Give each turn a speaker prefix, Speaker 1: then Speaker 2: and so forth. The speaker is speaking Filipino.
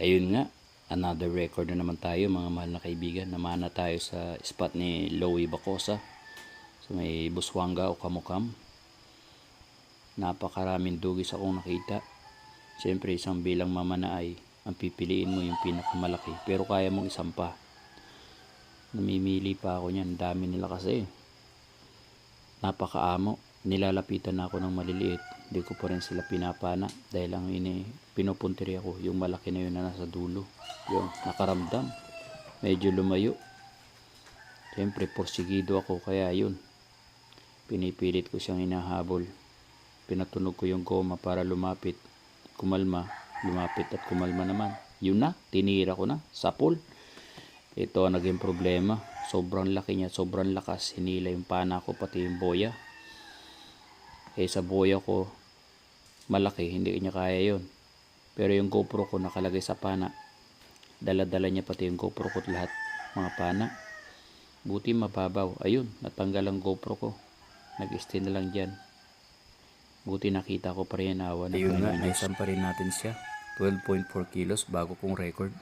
Speaker 1: Ayun nga, another record na naman tayo mga mahal na kaibigan. Namana tayo sa spot ni Louie Bacosa sa may Busuanga o Kamukam. Napakaraming dugis akong nakita. Siyempre isang bilang mamana ay ang pipiliin mo yung pinakamalaki, pero kaya mong isampa. Namimili pa ako niyan, dami nila kasi. Napakaamo. Nilalapitan ako ng maliliit, hindi ko pa rin sila pinapana dahil ang pinupuntiri ako yung malaki na yun na nasa dulo. Yung nakaramdam, medyo lumayo. Siyempre porsigido ako, kaya yun, pinipilit ko siyang inahabol. Pinatunog ko yung goma para lumapit, kumalma, lumapit at kumalma naman. Yun na, tinira ko na, sapol. Ito ang naging problema, sobrang laki niya, sobrang lakas, hinila yung pana ko pati yung boya. Sa boya ko malaki, hindi niya kaya yon. Pero yung GoPro ko nakalagay sa pana, dala-dala niya pati yung GoPro ko lahat, mga pana. Buti mababaw, ayun, natanggal ang GoPro ko, nag-stay na lang dyan. Buti nakita ko pa rin awa na. Ayun nga, naisan pa rin natin siya. 12.4 kilos, bago kong record.